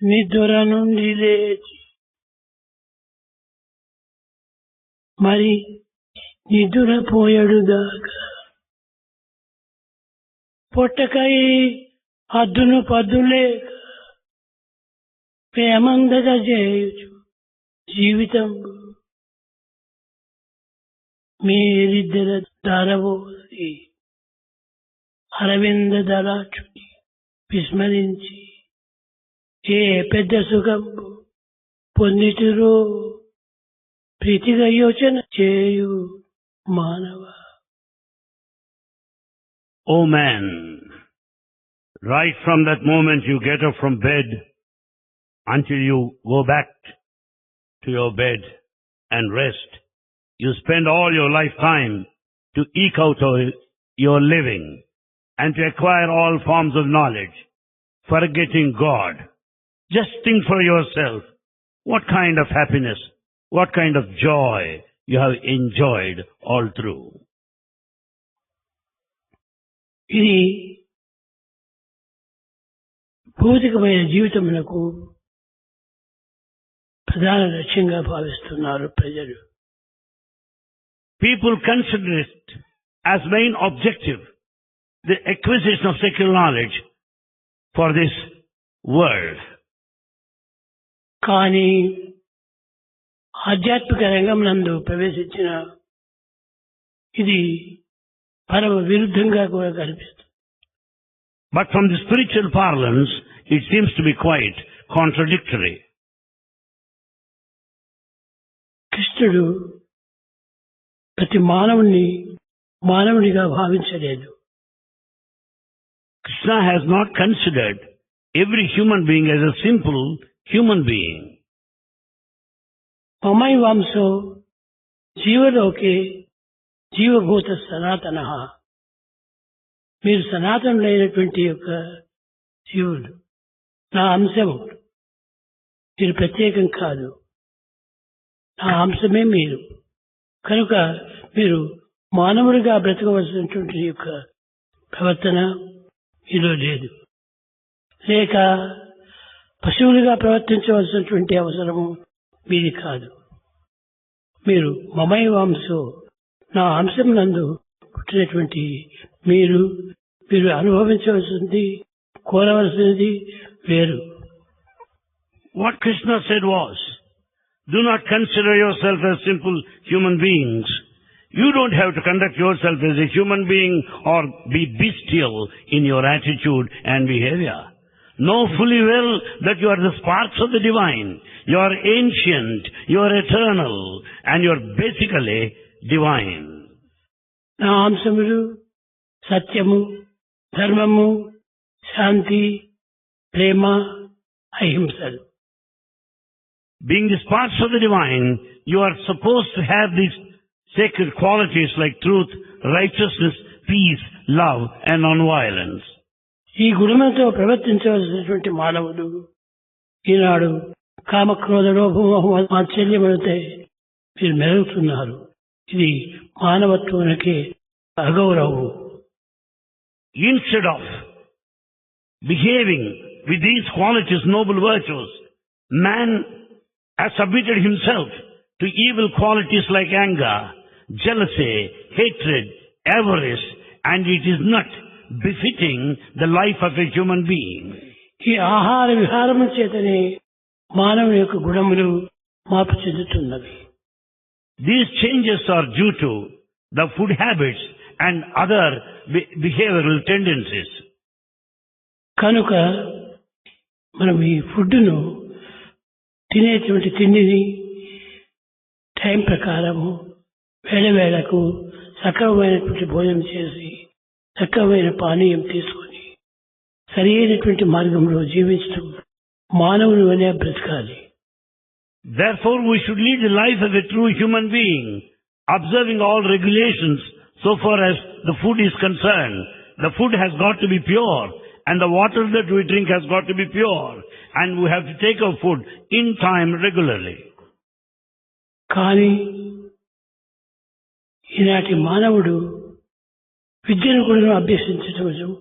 నిద్ర నుండి లేచి మరి నిద్రపోయడుగాక పొట్టకై అద్దును పద్దులేక ప్రేమందగ చేయుచు జీవితం మీరిద్దర ధారవోసి అరవింద దళాచుని విస్మరించి ఏ పెద్ద సుఖం పొందితురో ప్రీతిగా యోచన చేయు మానవ. O man, right from that moment you get up from bed until you go back to your bed and rest, you spend all your lifetime to eke out your living and to acquire all forms of knowledge, forgetting God. Just think for yourself what kind of happiness, what kind of joy you have enjoyed all through. ఇది భౌతికమైన జీవితమునకు ప్రధాన లక్ష్యంగా భావిస్తున్నారు ప్రజలు. People consider it as main objective, the acquisition of secular knowledge for this world. కానీ ఆధ్యాత్మిక రంగం నందు ప్రవేశించిన ఇది పరమ విరుద్ధంగా కూడా కనిపిస్తుంది. But from the spiritual parlance, it seems to be quite contradictory. కృష్ణుడు ప్రతి మానవుని మానవునిగా భావించలేదు. Krishna has not considered every human being as a simple human being. మమై వంశో జీవలోకే జీవభూత సనాతన. మీరు సనాతనులైనటువంటి యొక్క జీవులు, నా అంశము. మీరు ప్రత్యేకం కాదు, నా అంశమే మీరు. కనుక మీరు మానవుడిగా బ్రతకవలసినటువంటి యొక్క ప్రవర్తన మీలో లేదు, లేక పశువులుగా ప్రవర్తించవలసినటువంటి అవసరము మీది కాదు. మీరు మమై వంశో, నా అంశం నందు పుట్టినటువంటి మీరు మీరు అనుభవించవలసింది, కోరవలసినది వేరు. What Krishna said was, do not consider yourself as simple human beings. You don't have to conduct yourself as a human being or be bestial in your attitude and behavior. Know fully well that you are the sparks of the divine. You are ancient, you are eternal, and you are basically divine. నా అంశములు సత్యము, ధర్మము, శాంతి, ప్రేమ, అహింసలు. Being the sparks of the divine, you are supposed to have these sacred qualities like truth, righteousness, peace, love, and non-violence. ఈ గుణములతో ప్రవర్తించవలసినటువంటి మానవులు ఈనాడు కామక్రోధ లోభమోహ మాత్సల్యములతో మీరు మెరుగుతున్నారు. ఇది మానవత్వానికి అగౌరవం. Instead of behaving with these qualities, noble virtues, man has submitted himself to evil qualities like anger, jealousy, hatred, avarice, and it is not befitting the life of a human being. ఈ ఆహార విహారము చేతనే మానవుని యొక్క గుణములు మార్పు చెందుతున్నవి. These changes are due to the food habits and other behavioral tendencies. కనుక మనం ఈ ఫుడ్ను తినేటువంటి తిండిని టైం ప్రకారము వేళకు సక్రమమైనటువంటి భోజనం చేసి సక్రమమైన పానీయం తీసుకొని సరి అయినటువంటి మార్గంలో జీవించడం మానవుని వలె బ్రతకాలి. Therefore, we should lead the life of a true human being, observing all regulations so far as the food is concerned. The food has got to be pure, and the water that we drink has got to be pure, and we have to take our food in time regularly. కానీ ఈనాటి మానవుడు విద్యను కూడా అభ్యసించడం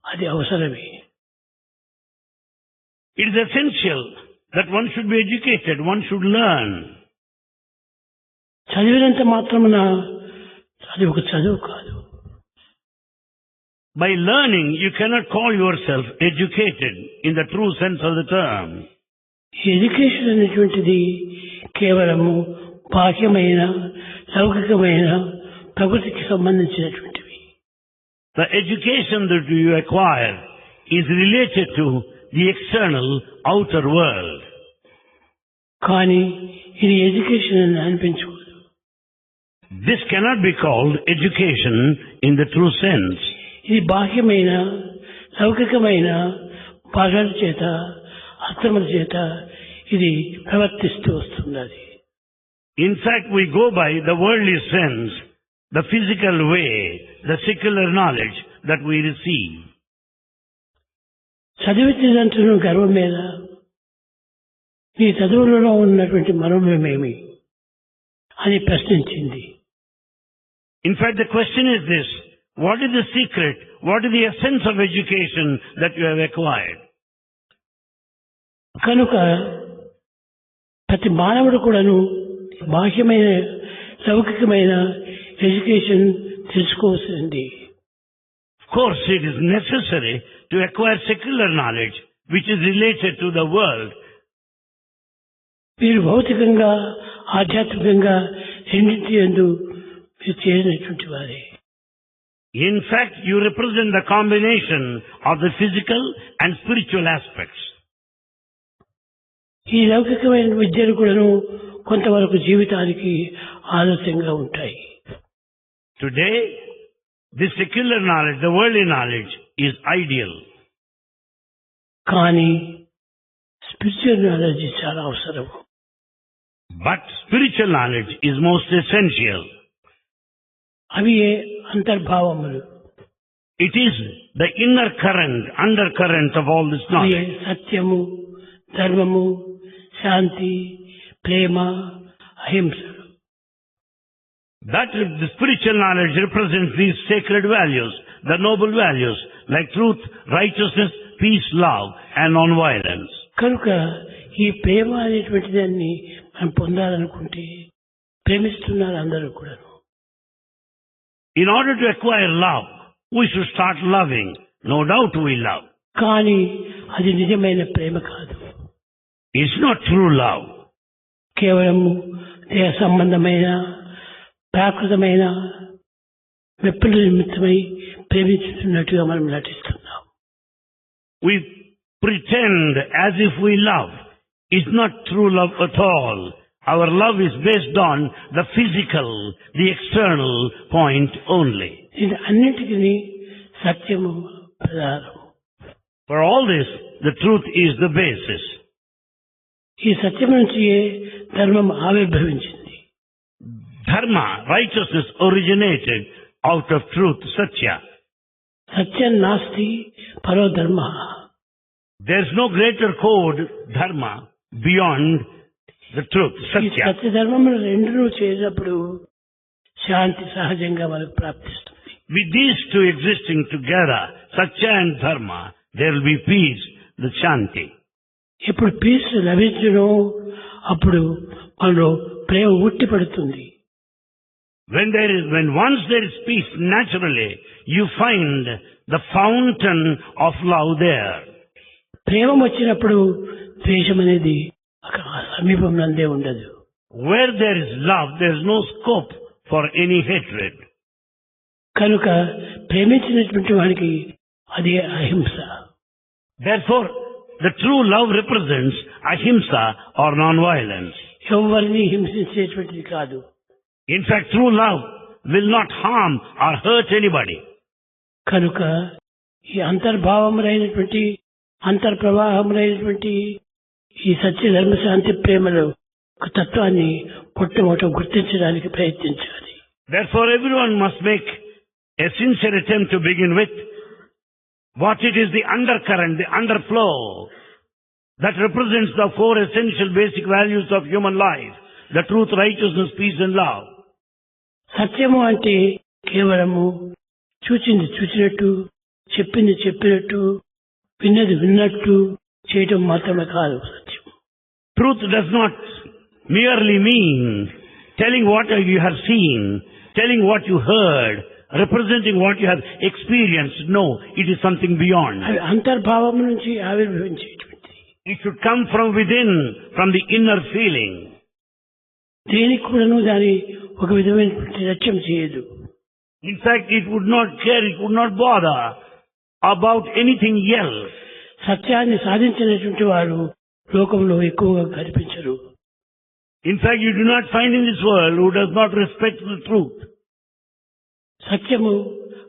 అది అవసరమే. It is essential that one should be educated, one should learn. చదివినంత మాత్రమున అది ఒక చదువు కాదు. By learning, you cannot call yourself educated in the true sense of the term. ఈ ఎడ్యుకేషన్ అనేటువంటిది కేవలము బాహ్యమైన లౌకికమైన ప్రకృతికి సంబంధించినటువంటివి. The education that you acquire is related to the external outer world. కానీ ఇది ఎడ్యుకేషన్ అని అనిపించకూడదు. This cannot be called education in the true sense. ఇది బాహ్యమైన లౌకికమైన భాషల చేత అర్థముల చేత ఇది ప్రవర్తిస్తూ వస్తున్నది. In fact, we go by the worldly sense, the physical way, the secular knowledge that we receive. చదివించినంటున్న గర్వం మీద నీ చదువులలో ఉన్నటువంటి మర్మమేమి అని ప్రశ్నించింది. In fact, the question is this: what is the secret? What is the essence of education that you have acquired? కనుక ప్రతి మానవుడు కూడాను బాహ్యమైన లౌకికమైన ఎడ్యుకేషన్ తెలుసుకోవాల్సింది. Of course, it is necessary to acquire secular knowledge which is related to the world. మీరు భౌతికంగా ఆధ్యాత్మికంగా రెండింటి యందు మీరు చేరినటువంటి వారే. In fact, you represent the combination of the physical and spiritual aspects. ఈ లౌకికమైన విద్యలు కూడాను కొంతవరకు జీవితానికి ఆదర్శంగా ఉంటాయి. Today, this secular knowledge, the worldly knowledge, is ideal. కానీ స్పిరిచువల్ నాలెడ్జ్ చాలా అవసరం. But spiritual knowledge is most essential. అవి అంతర్భావములు. It is the inner current, undercurrent of all this అవి knowledge. సత్యము, ధర్మము, శాంతి, ప్రేమ, అహింస. That the spiritual knowledge represents these sacred values, the noble values like truth, righteousness, peace, love, and non-violence. కనుక ఈ ప్రేమ అనేటువంటి దాన్ని మనం పొందాలనుకుంటే ప్రేమిస్తున్నారు అందరూ కూడా. In order to acquire love, we should start loving. No doubt we love. కానీ అది నిజమైన ప్రేమ కాదు. It's not true love. కేవలము దేహ సంబంధమైన ప్రాకృతమైన మెప్పుల నిమిత్తమై ప్రేమిస్తున్నట్టుగా మనం నటిస్తున్నాం. We pretend as if we love. It's not true love at all. Our love is based on the physical, the external point only. ఇది అన్నిటికీ సత్యము ప్రధానం. For all this, the truth is the basis. ఈ సత్యం నుంచి ధర్మం ఆవిర్భవించింది. Dharma, righteousness, originated out of truth, satya. సత్యం నాస్తి పరో ధర్మ. There's no greater code, dharma, beyond the truth, ఈ satya. సత్య ధర్మములు రెండును చేసినప్పుడు శాంతి సహజంగా మనకు ప్రాప్తిస్తుంది. With these two existing together, satya and dharma, there will be peace, the shanti. ఎప్పుడు పీస్ లభించునో అప్పుడు మనలో ప్రేమ ఉట్టి పడుతుంది. When once there is peace, naturally, you find the fountain of love there. ప్రేమ వచ్చినప్పుడు ద్వేషం అనేది అక్కడ సమీపం నందే ఉండదు. Where there is love, there is no scope for any hatred. కనుక ప్రేమించినటువంటి వాడికి అది అహింస. Therefore, the true love represents ahimsa or non-violence. ఎవరిని హింసించేటువంటిది కాదు. In fact, true love will not harm or hurt anybody. కనుక ఈ అంతర్భావములైనటువంటి అంతర్ప్రవాహములైనటువంటి ఈ సత్య ధర్మ శాంతి ప్రేమలో ఒక తత్వాన్ని మొట్టమొదట గుర్తించడానికి ప్రయత్నించాలి. Therefore, everyone must make a sincere attempt to begin with what it is, the undercurrent, the underflow that represents the four essential basic values of human life: the truth, righteousness, peace, and love. సత్యము అంటే కేవలము చూచింది చూచినట్టు, చెప్పింది చెప్పినట్టు, విన్నది విన్నట్టు చేయటం మాత్రమే కాదు సత్యం. Truth does not merely mean telling what you have seen, telling what you heard, representing what you have experienced. No, it is something beyond. అది అంతర్భావం నుంచి ఆవిర్భవించేటువంటిది. It should come from within, from the inner feeling. దేనికి కూడాను దాని ఒక విధమైనటువంటి లక్ష్యం చేయదు. In fact, it would not care, it would not bother about anything else. సత్యాన్ని సాధించినటువంటి వారు లోకంలో ఎక్కువగా కనిపించరు. In fact, you do not find in this world who does not respect the truth. సత్యము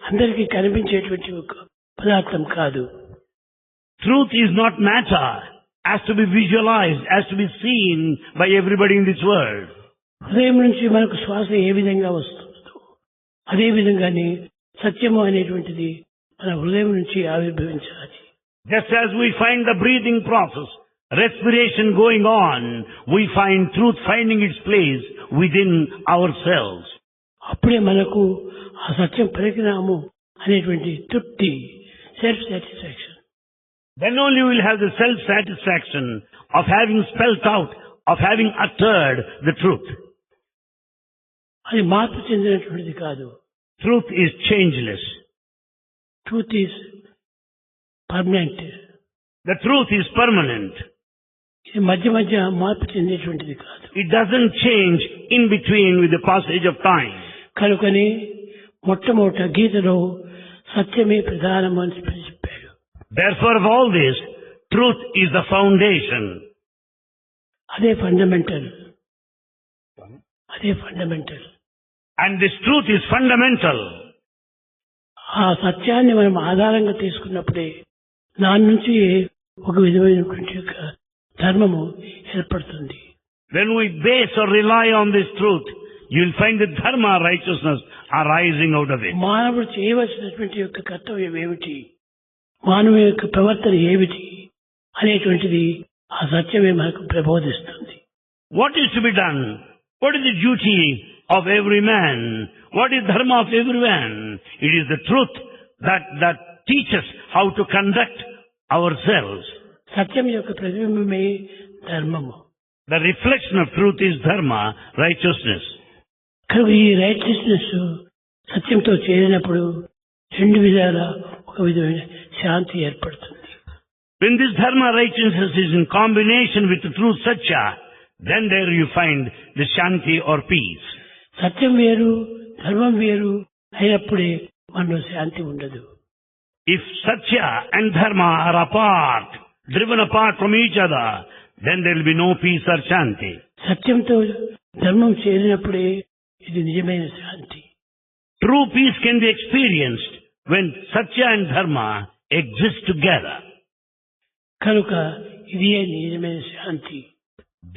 అందరికీ కనిపించేటువంటి ఒక పదార్థం కాదు. Truth is not matter as to be visualized, as to be seen by everybody in this world. హృదయం నుంచి మనకు శ్వాస ఏ విధంగా వస్తుందో అదే విధంగానే సత్యము అనేటువంటిది మన హృదయం నుంచి ఆవిర్భవించాలి. Just as we find the breathing process, respiration going on, we find truth finding its place within ourselves. అప్పుడే మనకు ఆ సత్యం పరిజ్ఞానము అనేటువంటి తృప్తి, self satisfaction. Then only we will have the self-satisfaction of having spelt out, of having uttered the truth. అది మార్పు చెందినటువంటిది కాదు. Truth is changeless. Truth is permanent. The truth is permanent. ఇది మధ్య మధ్య మార్పు చెందేటువంటిది కాదు. It doesn't change in between with the passage of time. కనుకని మొట్టమొదట గీతలో సత్యమే ప్రధానము అని చెప్పాడు. Therefore of all this, truth is the foundation. అదే ఫండమెంటల్. అదే fundamental. And this truth is fundamental. ఆ సత్యాన్ని మనం ఆధారంగా తీసుకున్నప్పుడే దాని నుంచి ఒక విధమైనటువంటి యొక్క ధర్మము ఏర్పడుతుంది. When we base or rely on this truth, you will find the dharma, righteousness arising out of it. మానవుడు చేయవలసినటువంటి యొక్క కర్తవ్యం ఏమిటి, మానవుని యొక్క ప్రవర్తన ఏమిటి అనేటువంటిది ఆ సత్యమే మనకు ప్రబోధిస్తుంది. What is to be done? What is the duty of every man? What is dharma of every man? It is the truth that teaches how to conduct ourselves. సత్యం యొక్క ప్రతిబింబమే ధర్మము. The reflection of truth is dharma, righteousness. కనుక ఈ righteousness సత్యంతో చేరినప్పుడు రెండు విధాల ఒక విధమైన శాంతి ఏర్పడుతుంది. When this dharma righteousness is in combination with the true satya, then there you find the shanti or peace. సత్యం వేరు ధర్మం వేరు అయినప్పుడే మనలో శాంతి ఉండదు. If satya and dharma are apart, driven apart from each other, then there will be no peace or shanti. సత్యంతో ధర్మం చేరినప్పుడే ఇది నిజమైన శాంతి. True peace can be experienced when satya and dharma exist together. కనుక ఇది నిజమైన శాంతి.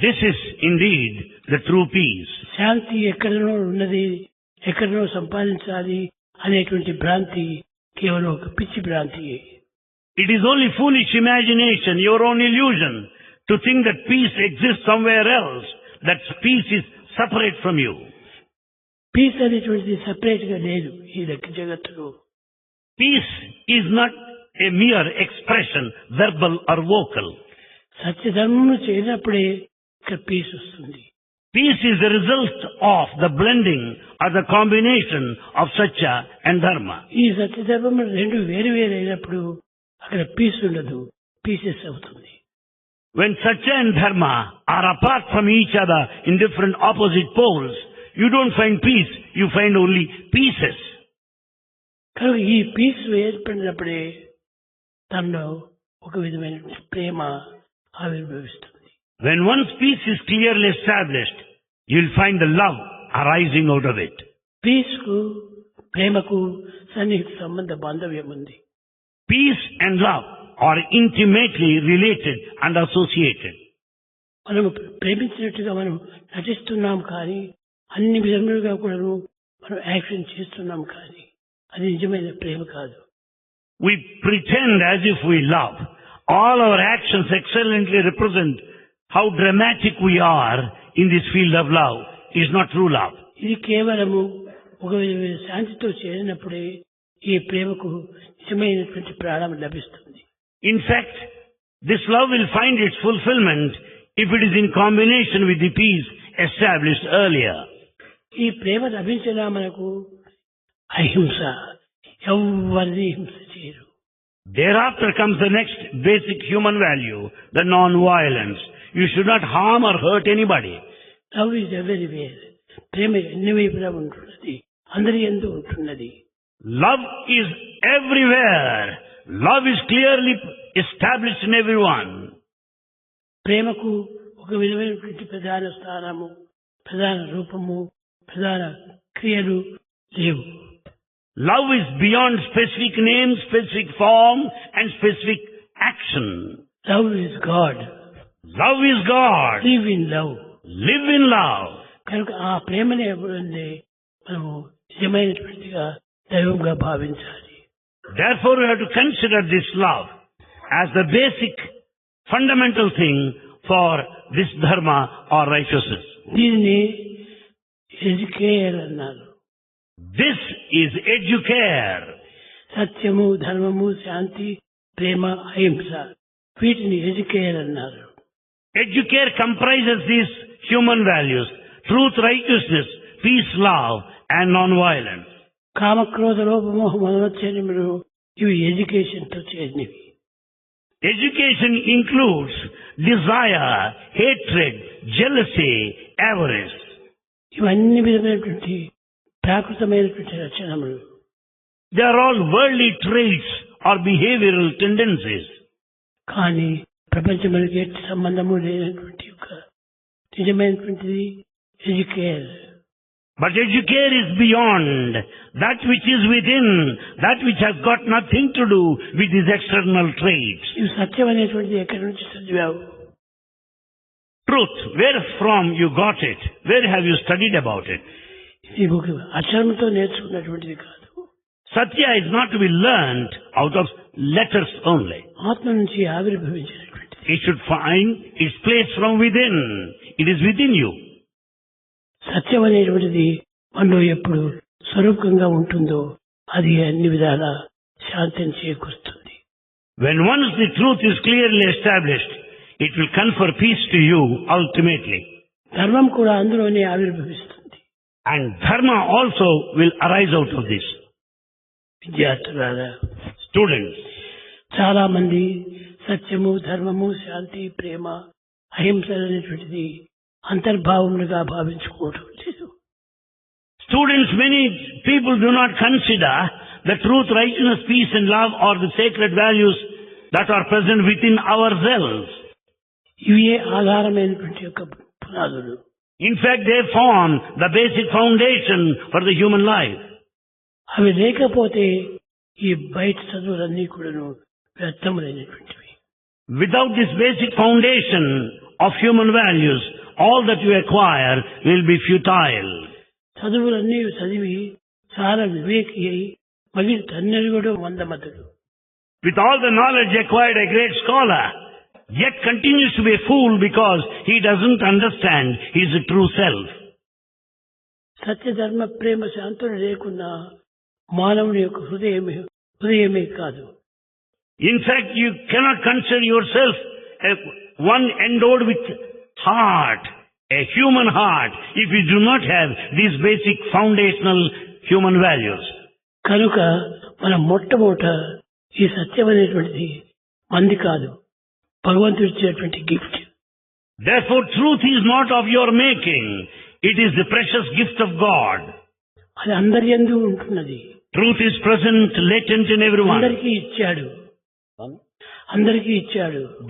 This is indeed the true peace. శాంతి ఎక్కడనో ఉన్నది, ఎక్కడనో సంపాదించాలి అనేటువంటి భ్రాంతి కేవలం ఒక పిచ్చి భ్రాంతి. It is only foolish imagination, your own illusion, to think that peace exists somewhere else, that peace is separate from you. Peace అనేటువంటిది సపరేట్ గా లేదు ఈ లెక్క జగత్తులో. Peace is not a mere expression, verbal or vocal. సత్యధర్మము చేరినప్పుడే ఇక్కడ piece వస్తుంది. Peace is the result of the blending or the combination of satya and dharma. ఈ సత్యధర్మము రెండు వేరు వేరు అయినప్పుడు అక్కడ పీస్ ఉండదు, పీసెస్ అవుతుంది. When satya and dharma are apart from each other in different opposite poles, you don't find peace, you find only pieces. కనుక ఈ పీస్ ఏర్పడినప్పుడే తనలో ఒక విధమైన ప్రేమ ఆవిర్భవిస్తుంది. When one's peace is clearly established, you will find the love arising out of it. Peace కు ప్రేమకు సన్నిహిత సంబంధ బాంధవ్యం ఉంది. Peace and love are intimately related and associated. మనము ప్రేమించినట్టుగా మనం నటిస్తున్నాం కానీ అన్ని విధములుగా కూడా మనం యాక్షన్ చేస్తున్నాం కానీ అది నిజమైన ప్రేమ కాదు. We pretend as if we love. All our actions excellently represent how dramatic we are in this field of love. It is not true love. ఇది కేవలము ఒక విధమైన శాంతితో చేరినప్పుడే ఈ ప్రేమకు నిజమైనటువంటి ప్రాణం లభిస్తుంది. In fact, This love will find its fulfillment if it is in combination with the peace established earlier. ఈ ప్రేమ లభించినా మనకు అహింస, ఎవరిని హింస చేయరు. Thereafter comes the next basic human value, the non-violence. You should not harm or hurt anybody. Love is everywhere. ప్రేమ ఎన్ని వైపులా ఉంటున్నది, అందరి యందు ఉంటున్నది. Love is everywhere. Love is clearly established in everyone. ప్రేమకు ఒక విధమైనటువంటి ప్రధాన స్థానము, ప్రధాన రూపము, ప్రధాన క్రియలు లేవు. Love is beyond specific name, specific form and specific action. Love is God. Love is God. Live in love. Live in love. కనుక ఆ ప్రేమనే ఎప్పుడుంది మనము నిజమైనటువంటిగా దైవంగా భావించాలి. Therefore we have to consider this love as the basic fundamental thing for this dharma or righteousness. దీనిని ఎడ్యుకేయర్ అన్నారు. This is educare. సత్యము, ధర్మము, శాంతి, ప్రేమ, అహింస, వీటిని ఎడ్యుకేయర్ అన్నారు. Educare comprises these human values: truth, righteousness, peace, love and non-violence. కామక్రోధ లోపమోహ మనోచ్ఛేదములు ఇవి education తో చేరినవి. Education includes desire, hatred, jealousy, avarice. ఇవన్నీ విధమైనటువంటి ప్రాకృతమైనటువంటి లక్షణములు. They are all worldly traits or behavioral tendencies. కానీ ప్రపంచంలోకి ఎట్టి సంబంధము లేనటువంటి ఒక నిజమైనటువంటిది educare. But educare is beyond, that which is within, that which has got nothing to do with these external traits. ఇవి సత్యం అనేటువంటిది ఎక్కడి నుంచి చదివావు? Truth, where from you got it? Where have you studied about it? ఇది ఒక అక్షరంతో నేర్చుకున్నటువంటిది కాదు. Satya is not to be learnt out of letters only. ఆత్మ నుంచి ఆవిర్భవించినటువంటిది. It should find its place from within. It is within you. సత్యం అనేటువంటిది మనలో ఎప్పుడు స్వరూపంగా ఉంటుందో అది అన్ని విధాల శాంతిని చేకూరుస్తుంది. When once the truth is clearly established, it will confer peace to you ultimately. ధర్మం కూడా అందులోనే ఆవిర్భవిస్తుంది. And dharma also will arise out of this. విద్యార్థులారా, Students, చాలా మంది సత్యము, ధర్మము, శాంతి, ప్రేమ, అహింస అనేటువంటిది అంతర్భావములుగా భావించుకోవటం లేదు. Students, many people do not consider the truth, righteousness, peace and love or the sacred values that are present within ourselves. ఇవే ఆధారమైనటువంటి యొక్క పునాదులు. In fact, they form the basic foundation for the human life. అవి లేకపోతే ఈ బయట చదువులన్నీ కూడాను వ్యర్థములైనటువంటివి. Without this basic foundation of human values, all that you acquire will be futile. చదువులన్నీ చదివి చాలా వివేకి అయి మళ్ళీ తన్నెరుగుడు మందమతుడు. With all the knowledge acquired, a great scholar, yet continues to be a fool because he doesn't understand his true self. సత్య ధర్మ ప్రేమ శాంతులు లేకున్నా మానవుని యొక్క హృదయమే కాదు. In fact, you cannot consider yourself one endowed with heart, a human heart, if you do not have these basic foundational human values. కనుక మనం మొట్టమొదట ఈ సత్యం అనేటువంటిది మంది కాదు, భగవంతుడు ఇచ్చేటువంటి gift. Therefore, truth is not of your making. It is the precious gift of God. అది అందరి యందు ఉంటున్నది. Truth is present, latent in everyone. అందరికీ ఇచ్చాడు.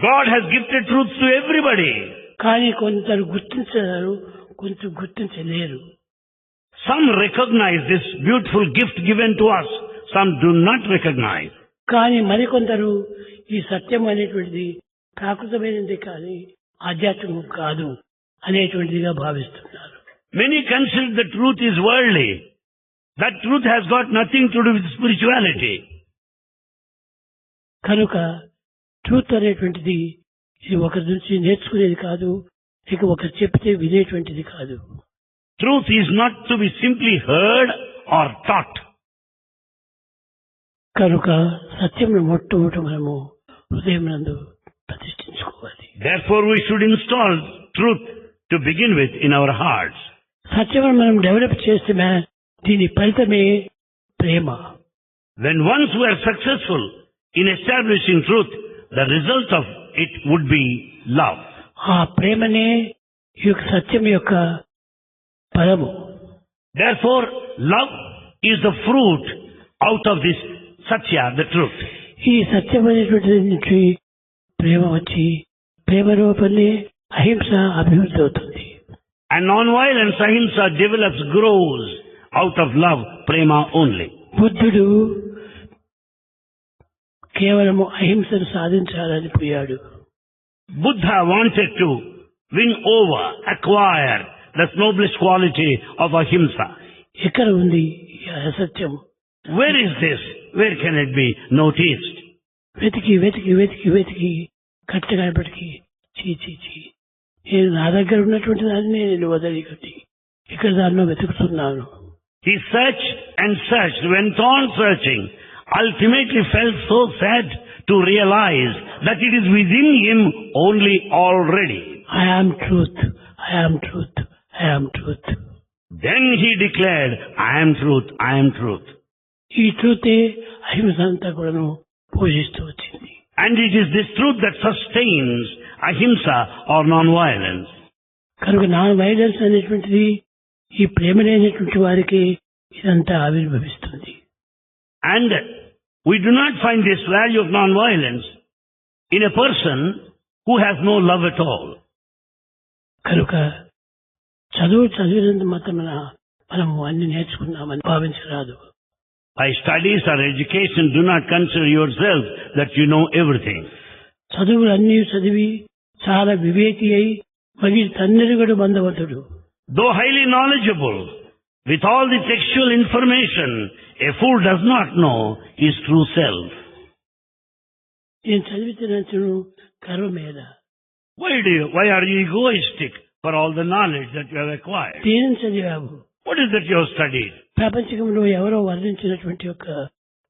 God has gifted truth to everybody. కానీ కొందరు గుర్తించారు, కొంచెం గుర్తించలేరు. Some recognize this beautiful gift given to us. Some do not recognize. కానీ మరికొందరు ఈ సత్యం అనేటువంటిది ప్రాకృతమైనది కానీ ఆధ్యాత్మికం కాదు అనేటువంటిదిగా భావిస్తున్నారు. Many consider the truth is worldly. That truth has got nothing to do with spirituality. కనుక ట్రూత్ అనేటువంటిది ఇది ఒకరి నుంచి నేర్చుకునేది కాదు, ఇక ఒకరు చెప్తే వినేటువంటిది కాదు. Truth is not to be simply heard or taught. కనుక సత్యం మొట్టమొదట మనము హృదయం నందు ప్రతిష్ఠించుకోవాలి. Therefore, we should install truth to begin with in our hearts. సత్యమును మనం డెవలప్ చేస్తే దీని ఫలితమే ప్రేమ. When once we are successful in establishing truth, the result of it would be love. ఆ ప్రేమనే ఈ యొక్క సత్యం యొక్క ఫలము. Therefore, love is the fruit out of this satya, the truth. ఈ సత్యమైనటువంటి నుంచి ప్రేమ వచ్చి ప్రేమ రూపంలో అహింస అభివృద్ధి అవుతుంది. And non-violence, ahimsa, develops, grows out of love, prema only. బుద్ధుడు కేవలము అహింసను సాధించాలని పోయాడు. Buddha wanted to win over, acquire the noblest quality of ahimsa. ఎక్కడ ఉంది ఈ అసత్యం? Where is this? Where can it be noticed? వెతికి వెతికి వెతికి వెతికి కట్టగడపటికి చీ చీ చీ నేను నా దగ్గర ఉన్నటువంటి దాన్ని నేను వదిలికట్టి ఇక్కడ దానిలో వెతుకుతున్నాను. He searched and searched, went on searching, ultimately felt so sad to realize that it is within him only already. I am truth, I am truth, I am truth. Then he declared, I am truth, I am truth. ఈ ట్రూతే అహింస అంతా కూడాను పోషిస్తూ వచ్చింది. And it is this truth that sustains ahimsa or non-violence. కనుక non violence అనేటువంటిది ఈ ప్రేమ లేనటువంటి వారికి ఇదంతా ఆవిర్భవిస్తుంది. And we do not find this value of non-violence in a person who has no love at all. కనుక చదివినంత మాత్రమే మనము అన్ని నేర్చుకున్నామని భావించరాదు. By studies or education, do not consider yourself that you know everything. చదువులన్నీ చదివి చాలా వివేకి అయి మగిలి తన్నెరుగడు బంధవతుడు. Though highly knowledgeable, with all the textual information, a fool does not know his true self. నేను చదివితేనూ గర్వమేద. Why are you egoistic for all the knowledge that you have acquired? దేనిని చదివావు? What is that you have studied? ప్రపంచంలో ఎవరో వర్ణించినటువంటి యొక్క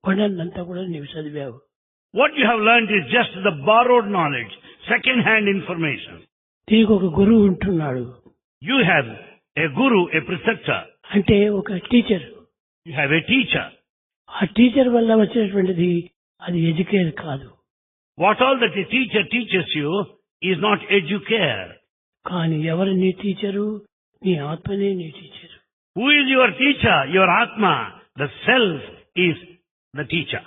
కొండలంతా కూడా నీవు చదివావు. What you have learned is just the borrowed knowledge, second-hand information. దీనికి ఒక గురువు ఉంటున్నాడు. You have a guru, a preceptor. అంటే ఒక teacher. You have a teacher. ఆ టీచర్ వల్ల వచ్చేటువంటిది అది ఎడ్యుకేర్ కాదు. What all that a teacher teaches you is not educare. కానీ ఎవరు నీ టీచరు? నీ ఆత్మనే నీ teacher. Who is your teacher? Your Atma. The self is the teacher.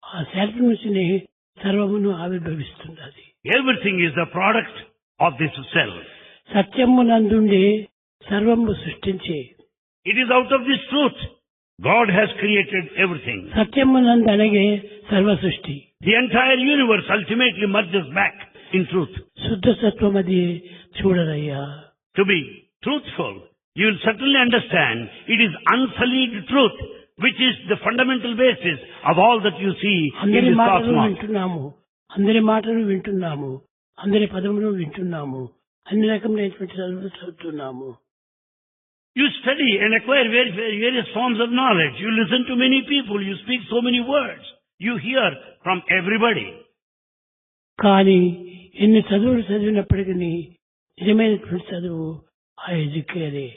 ఆ సెల్ఫ్ నుంచి సర్వమును ఆవిర్భవిస్తున్నది. Everything is the product of this self. సత్యము నందుండే సర్వము సృష్టించే. It is out of this truth God has created everything. సత్యము నందు అనగే సర్వ సృష్టి. The entire universe ultimately merges back in truth. శుద్ధ సత్వమది చూడరయ్యా. To be truthful, you will certainly understand it is unsullied truth which is the fundamental basis of all that you see in అందరి this మాటలు cosmos. వింటున్నాము, అందరి మాటలు వింటున్నాము, అందరి పదములు వింటున్నాము, అన్ని రకములైనటువంటి చదువులు చదువుతున్నాము. You study and acquire various forms of knowledge. You listen to many people. You speak so many words. You hear from everybody. కానీ ఎన్ని చదువులు చదివినప్పటికీ నిజమైనటువంటి చదువు ఆ ఎడ్యుకేరే.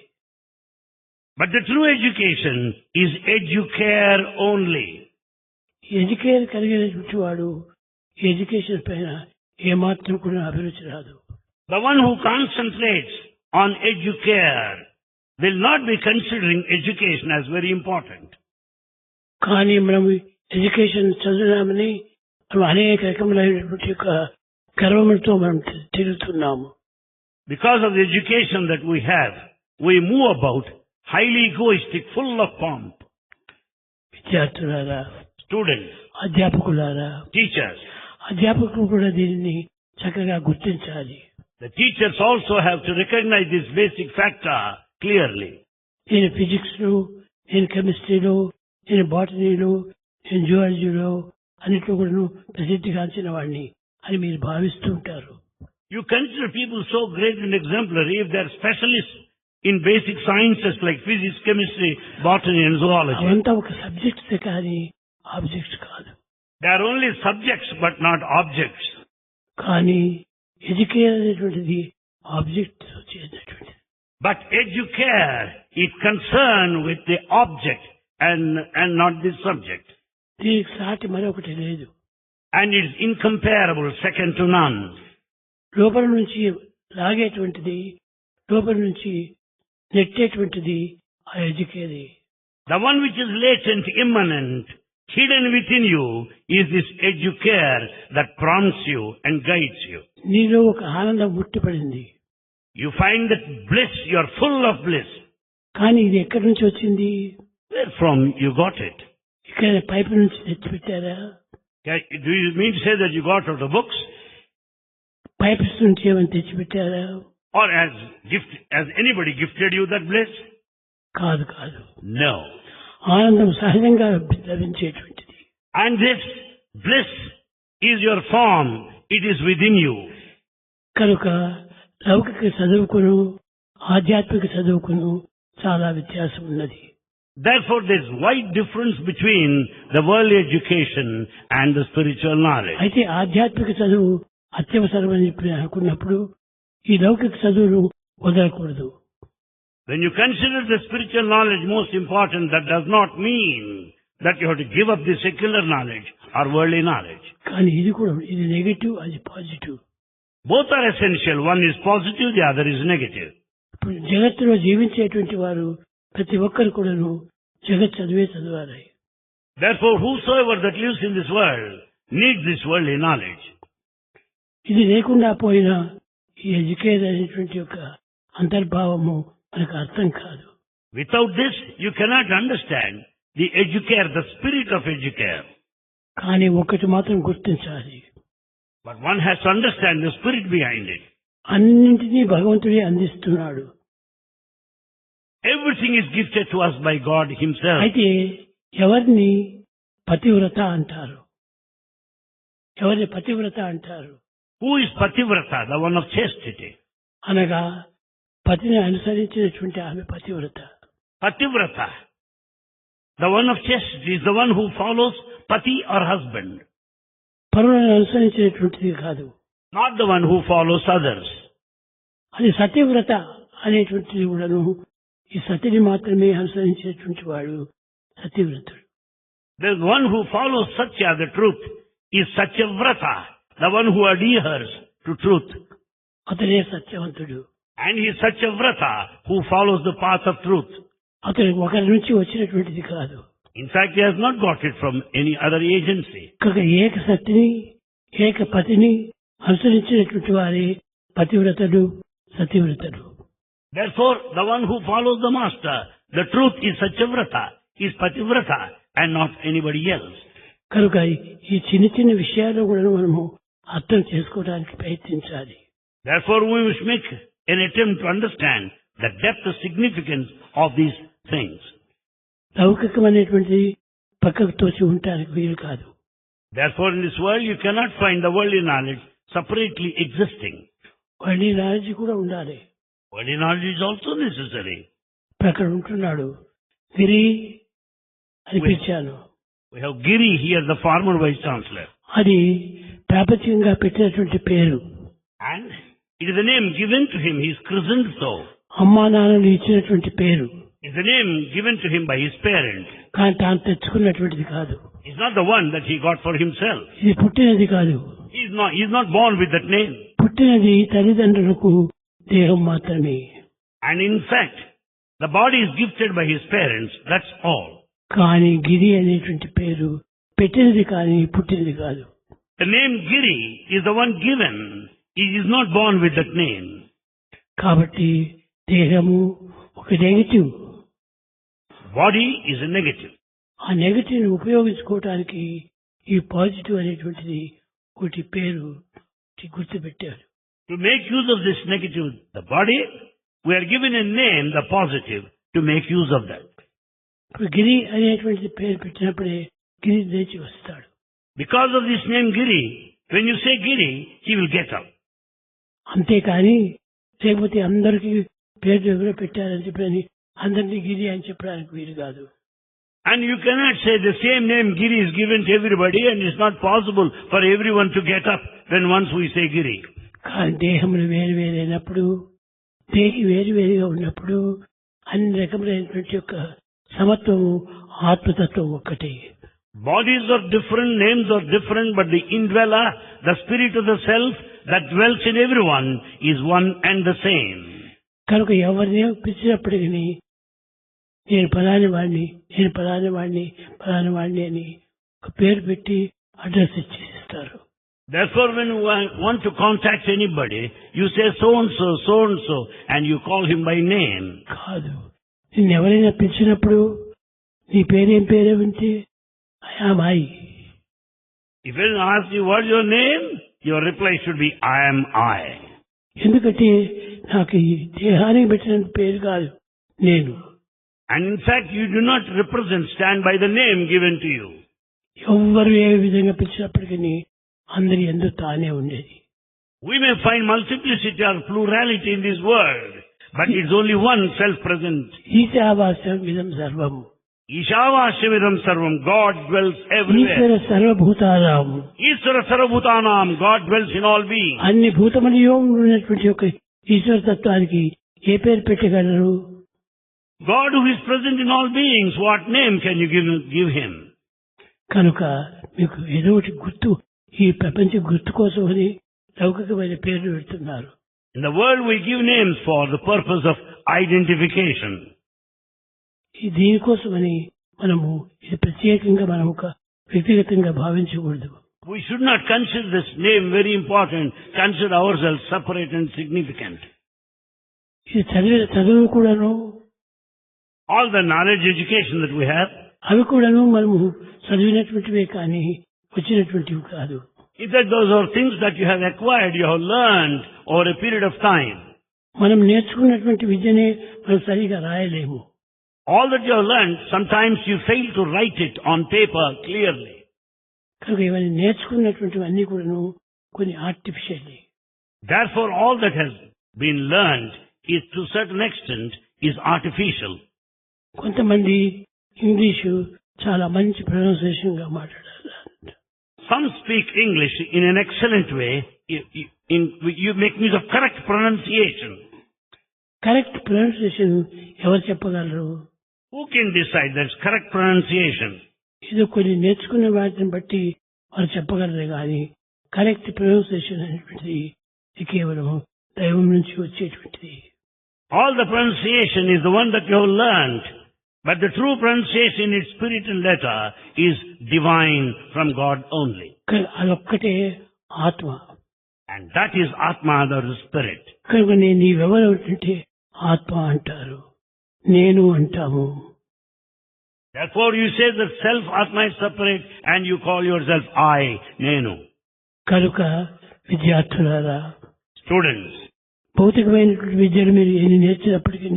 But the true education is educare only. Educare కలిగినటువంటి వాడు ఎడ్యుకేషన్ పైన ఏమాత్రం కూడా అభిరుచి రాదు. The one who concentrates on educare will not be considering education as very important. కానీ మనం ఎడ్యుకేషన్ చదివినామని మనం అనేక రకములైనటువంటి యొక్క గర్వములతో మనం తిరుగుతున్నాము. Because of the education that we have, we move about highly egoistic, full of pomp. విద్యార్థులారా, Students, అధ్యాపకులారా, teachers. అధ్యాపకులు కూడా దీనిని చక్కగా గుర్తించాలి. The teachers also have to recognize this basic factor clearly. నేను ఫిజిక్స్ లో, నేను కెమిస్ట్రీలో, నేను బాటనీలో, నేను జువాలజీలో అన్నిట్లో కూడా ప్రసిద్ధిగాంచిన వాడిని అని మీరు భావిస్తూ ఉంటారు. You consider people so great and exemplary if they are specialists in basic sciences like physics, chemistry, botany and zoology. అవంతా ఒక సబ్జెక్ట్స్ కానీ ఆబ్జెక్ట్స్ కాదు. They are only subjects but not objects. కానీ ఎడ్యుకేర్ అనేటువంటిది ఆబ్జెక్ట్ చేసినటువంటిది. But educare is concerned with the object and not the subject. దీనికి సాటి మరొకటి లేదు. And it is incomparable, second to none. లోపల నుంచి లాగేటువంటిది, లోపల నుంచి నెట్టేటువంటిది ఆ ఎడ్యుకేది. The one which is latent, immanent, hidden within you is this educare that prompts you and guides you. నీలో ఒక ఆనందం ముట్టిపడింది. You find that bliss, you are full of bliss. కానీ ఇది ఎక్కడి నుంచి వచ్చింది? Where from you got it? ఇక్కడ pipe నుంచి తెచ్చిపెట్టారా? Do you mean to say that you got out of the books? Pipes నుంచి ఏమైనా తెచ్చిపెట్టారా? Or has anybody gifted you that bliss? కాదు కాదు. No. ఆనందం సహజంగా లభించేటువంటిది. And this bliss is your form. It is within you. కనుక లౌకిక చదువుకును ఆధ్యాత్మిక చదువుకును చాలా వ్యత్యాసం ఉన్నది. Therefore, there is wide difference between the worldly education and the spiritual knowledge. అయితే ఆధ్యాత్మిక చదువు అత్యవసరమని అనుకున్నప్పుడు ఈ లౌకిక చదువును వదలకూడదు. When you consider the spiritual knowledge most important, that does not mean that you have to give up the secular knowledge or worldly knowledge. కానీ ఇది నెగటివ్, అది positive. Both are essential. One is positive, the other is negative. ఇప్పుడు జగత్తులో జీవించేటువంటి వారు ప్రతి ఒక్కరు కూడాను జగత్ చదివే చదవాలి. Therefore, whosoever that lives in this world needs this worldly knowledge. ఇది లేకుండా పోయినా ఈ ఎడ్యుకేట్ అనేటువంటి యొక్క అంతర్భావము మనకు అర్థం కాదు. Without this, you cannot understand the educare, the spirit of educare. కానీ ఒకటి మాత్రం గుర్తించాలి. But one has to understand the spirit behind it. అన్నింటినీ భగవంతుడే అందిస్తున్నాడు. Everything is gifted to us by God Himself. అయితే ఎవరిని పతివ్రత అంటారు? ఎవరిని పతివ్రత అంటారు? Who is Pativrata, the one of chastity? అనగా పతిని అనుసరించినటువంటి ఆమె పతివ్రత. Pativrata, the one of chastity, is the one who follows Pati or husband. పరులను అనుసరించినటువంటిది కాదు. Not the one who follows others. అది సత్యవ్రత అనేటువంటిది కూడాను ఈ సతిని మాత్రమే అనుసరించేటువంటి వాడు సత్యవ్రతుడు. The one who follows Satya, the truth, is Satyavrata, the one who adheres to truth. అతనే సత్యవంతుడు. And he is Satyavrata, who follows the path of truth. అతను ఒకరి నుంచి వచ్చినటువంటిది కాదు. In fact, he has not got it from any other agency. కనుక ఏక సత్తిని ఏక పతిని అనుసరించినటువంటి వారి పతివ్రతుడు సత్యవ్రతుడు. Therefore, the one who follows the master, the truth is Satyavrata, is Pativrata, and not anybody else. కనుక ఈ చిన్న చిన్న విషయాల్లో కూడా మనము అర్థం చేసుకోవడానికి ప్రయత్నించాలి. Therefore, we must make an attempt to understand the depth of significance of these things. లౌకికమైనటువంటిది పక్కకు తోచి ఉండటానికి వీలు కాదు. Therefore, in this world, you cannot find the worldly knowledge separately existing. World knowledge కూడా ఉండాలి. Worldly knowledge is also necessary. అక్కడ ఉంటున్నాడు గిరి అని పిలిచాను. We have Giri here, the former vice chancellor. అది ప్రాపంచికంగా పెట్టినటువంటి పేరు. And it is the name given to him. He is christened so. అమ్మా నాన్నలు ఇచ్చినటువంటి పేరు. It's the name given to him by his parents. కానీ తాను తెచ్చుకున్నటువంటిది కాదు. It's not the one that he got for himself. ఇది పుట్టినది కాదు. He's not born with that name. పుట్టినది తల్లిదండ్రులకు దేహం మాత్రమే. And in fact, the body is gifted by his parents. That's all. కానీ గిరి అనేటువంటి పేరు పెట్టినది కానీ పుట్టినది కాదు. The name Giri is the one given. He is not born with that name. కాబట్టి దేహము ఒక negative. Body is a negative. ఆ నెగటివ్ ని ఉపయోగించుకోవటానికి ఈ పాజిటివ్ అనేటువంటిది ఒకటి పేరు గుర్తుపెట్టారు. To make use of this negative, the body, we are given a name, the positive, to make use of that. ఇప్పుడు గిరి అనేటువంటి పేరు పెట్టినప్పుడే గిరి లేచి వస్తాడు. Because of this name Giri, when you say Giri, he will get up. అంతేకాని లేకపోతే అందరికీ పేరు ఎవరో పెట్టారని చెప్పని అందరినీ గిరి అని చెప్పడానికి వీలు కాదు. And you cannot say the same name Giri is given to everybody and it's not possible for everyone to get up when once we say Giri. కానీ దేహములు వేరు వేరైనప్పుడు, దేహి వేరు వేరుగా ఉన్నప్పుడు అన్ని రకములైనటువంటి యొక్క సమత్వము ఆత్మతత్వం ఒక్కటే. Bodies are different, names are different, but the indweller, the spirit of the self that dwells in everyone is one and the same. కనుక ఎవరిని పిలిచినప్పటికీ నేను ఫలాని వాడిని, నేను ఫలాని వాడిని, ఫలాని వాడిని అని ఒక పేరు పెట్టి అడ్రస్ ఇచ్చేస్తారు. Therefore, when you want to contact anybody, you say so and so, and you call him by name. కాదు, నిన్ను ఎవరైనా పిలిచినప్పుడు నీ పేరేం పేరేమిటి? I I. If anyone asks you what is your name, your reply should be I am I. ఎందుకంటే నాకు ఈ దేహానికి పెట్టిన పేరు కాదు నేను. And in fact, you do not stand by the name given to you. ఎవ్వరు ఏ విధంగా పిలిచినప్పటికీ అందరి యందు తానే ఉండేది. We may find multiplicity or plurality in this world, but it's only one self-present. ఈశావాస్యం ఇదం సర్వం. Ishavasyavidam sarvam. God dwells everywhere. ఈశ్వర సర్వభూతానాం. Ishvara sarvabhutanam. God dwells in all beings. అన్ని భూతములలో ఉన్నటువంటి ఒక ఈశ్వర తత్వానికి ఏ పేరు పెట్టగలరు? God who is present in all beings, what name can you give him? కనుక మీకు ఏదో ఒకటి గుర్తు, ఈ ప్రపంచ గుర్తు కోసం అని లౌకికమైన పేర్లు పెడుతున్నారు. In the world we give names for the purpose of identification. దీనికోసమని మనము ఇది ప్రత్యేకంగా మనం ఒక వ్యక్తిగతంగా భావించకూడదు. We should not consider this name very important, consider ourselves separate and significant. ఇది చదువు కూడాను, all the knowledge education that we have, అవి కూడాను మనము చదివినటువంటివే కానీ వచ్చినటువంటివి కాదు. if that those are things that you have acquired, you have learned over a period of time. మనం నేర్చుకున్నటువంటి విద్యనే మనం సరిగా రాయలేము. All that you have learned, sometimes you fail to write it on paper clearly. కనుక ఇవన్నీ నేర్చుకున్నటువంటివన్నీ కూడాను కొన్ని artificial. Therefore, all that has been learned is to a certain extent is artificial. కొంతమంది English చాలా మంచి ప్రొనౌన్సియేషన్ గా మాట్లాడారు. Some speak English in an excellent way. You make use of correct pronunciation. Correct pronunciation ఎవరు చెప్పగలరు? Who can decide that's correct pronunciation? ఇది కొన్ని నేర్చుకున్న వాటిని బట్టి వారు చెప్పగలరు కానీ కరెక్ట్ ప్రొనౌన్సియేషన్ అనేటువంటిది కేవలం దైవం నుంచి వచ్చేటువంటిది. All the pronunciation is the one that you have learned, but the true pronunciation in its spirit and letter is divine from God only. అదొక్కటే ఆత్మ. And that is Atma, the spirit. కనుక నీవెవరు అంటే ఆత్మ అంటారు, నేను అంటాము. Therefore you say that self Atma is separate and you call yourself I, Nenu. కనుక విద్యార్థులారా, students, భౌతికమైనటువంటి విద్యను మీరు ఎన్ని నేర్చినప్పటికీ,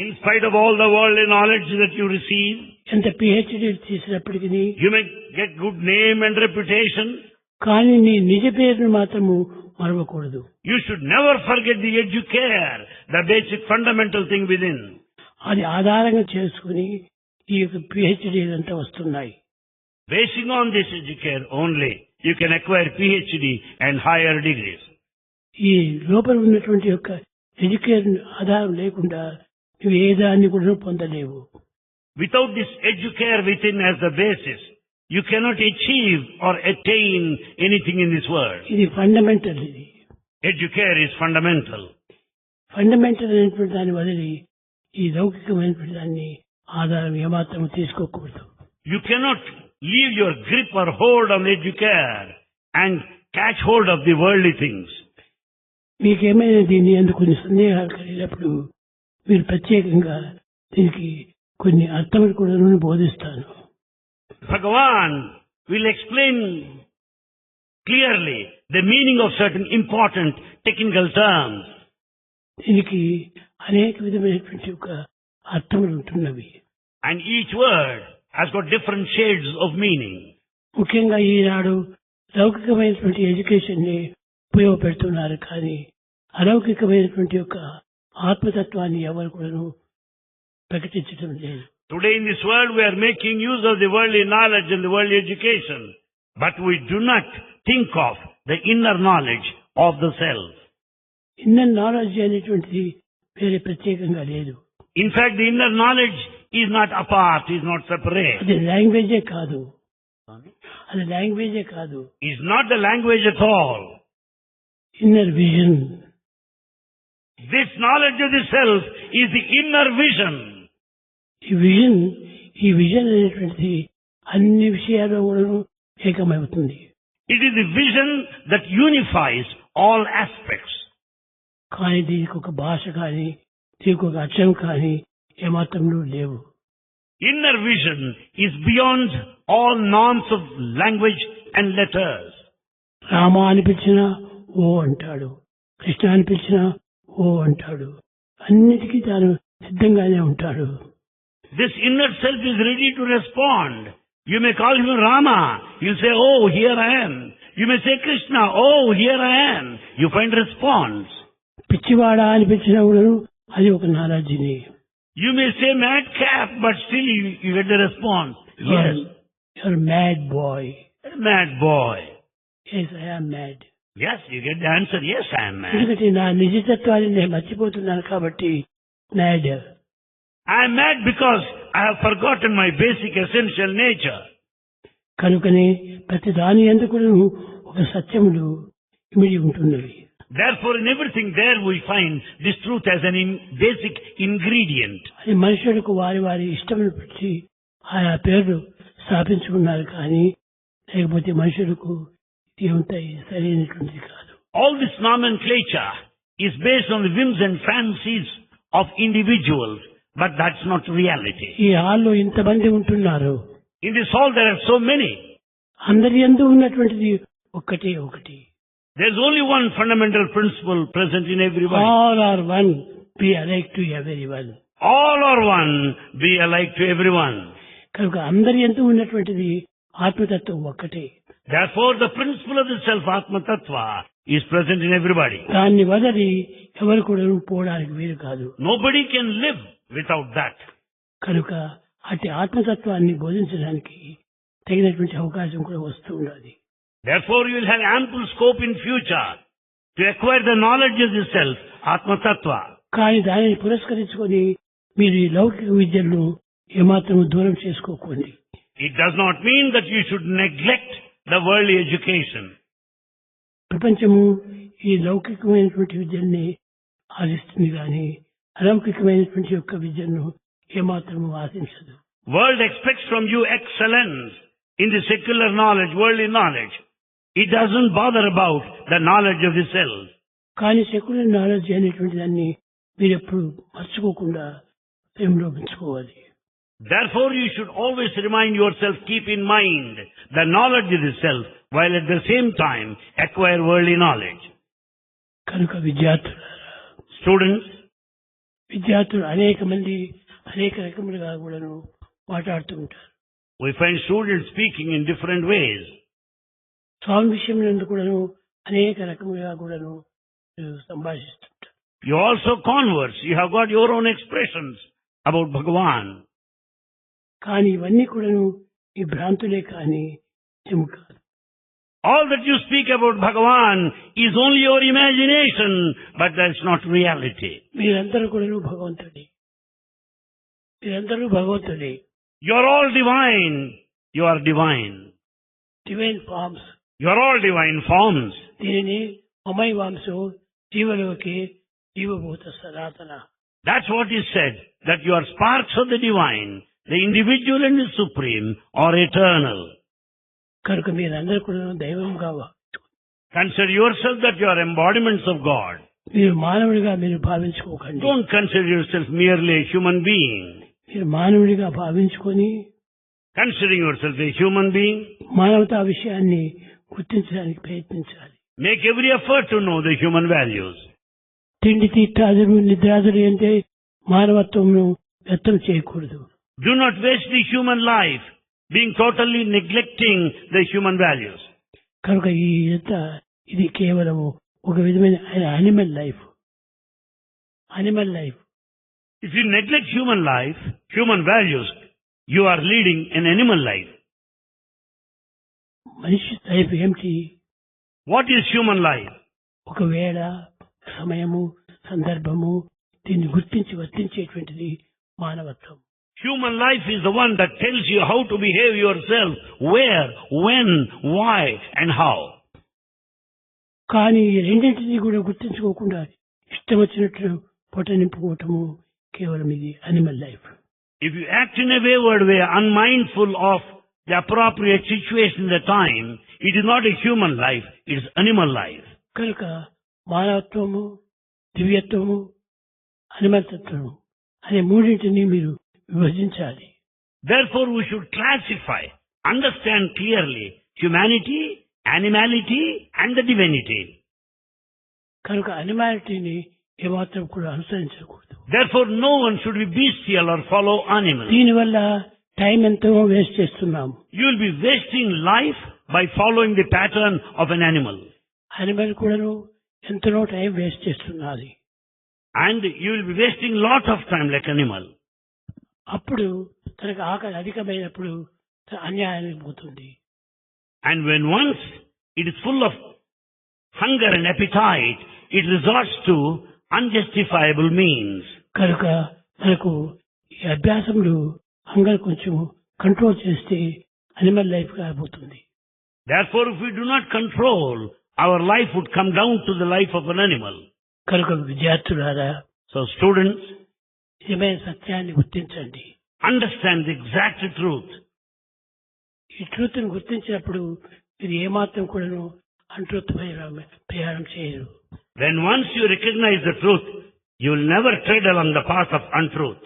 in spite of all the worldly knowledge that you receive, ఎంత PhD చేసినప్పటికీ, you may get good name and reputation, కానీ నీ నిజ పేరును మాత్రము మరవకూడదు. You should never forget the educare, the basic fundamental thing within. అది ఆధారంగా చేసుకుని ఈ యొక్క PhD అంతా వస్తున్నాయి. Basing on this educare only, you can acquire PhD and higher degrees. ఈ లోపల ఉన్నటువంటి యొక్క ఎడ్యుకేర్ ఆధారం లేకుండా నువ్వు ఏ దాన్ని కూడా పొందలేవు. Without this educare within as the basis, you cannot achieve or attain anything in this world. ఇది ఫండమెంటల్. ఇది educare is fundamental. ఫండమెంటల్ అనేటువంటి దాన్ని వదిలి ఈ లౌకికమైనటువంటి దాన్ని ఆధారం ఏమాత్రం తీసుకోకూడదు. You cannot leave your grip or hold on educare and catch hold of the worldly things. మీకేమైనా దీన్ని అందుకు కొన్ని సందేహాలు కలిగినప్పుడు మీరు ప్రత్యేకంగా దీనికి కొన్ని అర్థములు కూడా బోధిస్తాను. Bhagavan will explain clearly the meaning of certain important technical terms. దీనికి అనేక విధమైనటువంటి ఒక అర్థములు ఉంటున్నవి. And each word has got different shades of meaning. ముఖ్యంగా ఈనాడు లౌకికమైనటువంటి ఎడ్యుకేషన్ ని ఉపయోగపెడుతున్నారు కానీ అలౌకికమైనటువంటి యొక్క ఆత్మతత్వాన్ని ఎవరు కూడా ప్రకటించడం లేదు. Today in this world we are making use of the worldly knowledge and the worldly education, but we do not think of the inner knowledge of the self. Inner knowledge అనేటువంటిది వేరే ప్రత్యేకంగా లేదు. In fact, the inner knowledge is not apart, is not separate. అది లాంగ్వేజే కాదు. అది లాంగ్వేజే కాదు. It's not the language at all. Inner vision. This knowledge of the self is the inner vision. ఈ vision అనేటువంటిది అన్ని విషయాల్లో కూడా ఏకమవుతుంది. It is the vision that unifies all aspects. కానీ దీనికి ఒక భాష కానీ దీనికి ఒక అక్షరం కానీ ఏమాత్రంలో లేవు. Inner vision is beyond all norms of language and letters. Rama అని పిలిచినా ఓ అంటాడు, కృష్ణ అని పిలిచినా ఓ అంటాడు, అన్నిటికీ తాను సిద్ధంగానే ఉంటాడు. This inner self is ready to respond. You may call him Rama, he'll say, oh, here I am. You may say Krishna, oh, here I am. You find response. పిచ్చివాడా అని పిలిచినా కూడా అది ఒక నాలెడ్జిని. You may say madcap, but still you get the response. Yes. You're a mad boy. Mad boy. Yes, I am mad. Yes, you get the answer. Yes, I am mad. ఎందుకంటే నా నిజతత్వాన్ని నేను మర్చిపోతున్నాను కాబట్టి mad. I am mad because I have forgotten my basic essential nature. కనుకనే ప్రతి దాని యందు కూడా ఒక సత్యములు ఇమిడి ఉంటున్నవి. Therefore, in everything there we find this truth as an basic ingredient. అది మనుషులకు వారి వారి ఇష్టమును పెట్టి ఆయా పేర్లు స్థాపించుకున్నారు కానీ లేకపోతే మనుషులకు ఏమంతా సరైనటువంటిది కాదు. All this nomenclature is based on the whims and fancies of individuals, but that's not reality. ఈ హాల్లో ఇంతమంది ఉంటున్నారు. In this hall there are so many. అందరి యందు ఉన్నటువంటిది ఒక్కటే ఒకటి. There's only one fundamental principle present in everyone. All are one, be alike to everyone. All are one, be alike to everyone. కనుక అందరి యందు ఉన్నటువంటిది ఆత్మతత్వం ఒక్కటే. Therefore, the principle of the self, Atma Tattva, is present in everybody. దాన్ని వదలి ఎవరు కూడా పోవడానికి వీలు కాదు. Nobody can live without that. కనుక అట్టి ఆత్మతత్వాన్ని బోధించడానికి తగినటువంటి అవకాశం కూడా వస్తూ ఉండాలి. Therefore, you will have ample scope in future to acquire the knowledge of the self, Atma Tattva. కానీ దానిని పురస్కరించుకొని మీరు ఈ లౌకిక విద్యలను ఏమాత్రం దూరం చేసుకోకండి. It does not mean that you should neglect the worldly education. ప్రపంచము ఈ లౌకికమైనటువంటి విద్యల్ని ఆశిస్తుంది కానీ అలౌకికమైనటువంటి యొక్క విద్యను ఏమాత్రము ఆశించదు. World expects from you excellence in the secular knowledge, worldly knowledge. It doesn't bother about the knowledge of the self. కానీ secular knowledge అనేటువంటి దాన్ని మీరు ఎప్పుడు మర్చిపోకుండా ప్రేమలో ఉంచుకోవాలి. Therefore, you should always remind yourself, keep in mind the knowledge of the self, while at the same time acquire worldly knowledge. కనుక Students, విద్యార్థులు అనేక మంది అనేక రకములుగా కూడాను మాట్లాడుతూ ఉంటారు. we find students speaking in different ways. స్వామి విషయంలో కూడాను అనేక రకములుగా కూడాను సంభాషిస్తుంటారు. You also converse. You have got your own expressions about Bhagavan. కానీ ఇవన్నీ కూడాను ఈ భ్రాంతులే కానీ నిజము కాదు. All that you speak about Bhagavan is only your imagination, but that's not reality. మీరందరూ కూడాను భగవంతుడే. మీరందరూ భగవంతుడే. You are all divine. You are divine. Divine forms. You are all divine forms. దీనిని మమై వాంసో జీవలోకి జీవభూత సనాతన. That's what is said, that you are sparks of the divine. The individual and the supreme are eternal. కనుక మీరందరూ కూడా దైవంగా Consider yourself that you are embodiments of God. మీరు మానవుడిగా మీరు భావించుకోకండి. Don't consider yourself merely a human being. మీరు మానవుడిగా భావించుకొని Considering yourself a human being, మానవతా విషయాన్ని గుర్తించడానికి ప్రయత్నించాలి. make every effort to know the human values. తిండి తీర్థాదులు నిద్రాదులు అంటే మానవత్వంను వ్యర్థం చేయకూడదు. Do not waste the human life being totally neglecting the human values. కనుక ఇది కేవలం ఒక విధమైన animal life. Animal life. If you neglect human life, human values, you are leading an animal life. మనిషి లైఫ్ ఏమిటి? What is human life? ఒకవేళ సమయము, సందర్భము దీన్ని గుర్తించి వర్తించేటువంటిది మానవత్వం. Human life is the one that tells you how to behave yourself, where, when, why, and how. కానీ ఈ రెండింటినీ కూడా గుర్తించుకోకుండా ఇష్టం వచ్చినట్టు పొట్ట నింపుకోవటము కేవలం ఇది animal life. If you act in a wayward way, unmindful of the appropriate situation at the time, it is not a human life, it is animal life. కనుక మానవత్వము, దివ్యత్వము, అనిమల్ తత్వము అనే మూడింటిని మీరు విభజించాలి. Therefore, we should classify, understand clearly humanity, animality, and the divinity. కనుక అనిమాలిటీని ఏమాత్రం కూడా అనుసరించకూడదు. Therefore, no one should be bestial or follow animals. దీనివల్ల టైం ఎంతో వేస్ట్ చేస్తున్నాము. You will be wasting life by following the pattern of an animal. Animal కూడాను ఎంతనో time waste చేస్తున్నది. And you will be wasting lot of time like animal. అప్పుడు తనకు ఆకలి అధికమైనప్పుడు అన్యాయానికి పోతుంది. And when once it is full of hunger and appetite, it resorts to unjustifiable means. కనుక మనకు ఈ అభ్యాసములు హంగర్ కొంచెం కంట్రోల్ చేస్తే అనిమల్ లైఫ్ కాబోతుంది. Therefore, if we do not control, our life would come down to the life of an animal. కనుక విద్యార్థులారా, So students, నిజమైన సత్యాన్ని గుర్తించండి. understand the exact truth. ఈ ట్రూత్ ను గుర్తించినప్పుడు మీరు ఏమాత్రం కూడాను అంట్రూత్ ప్రయాణం చేయరు. When once you recognize the truth, you will never tread along the path of untruth.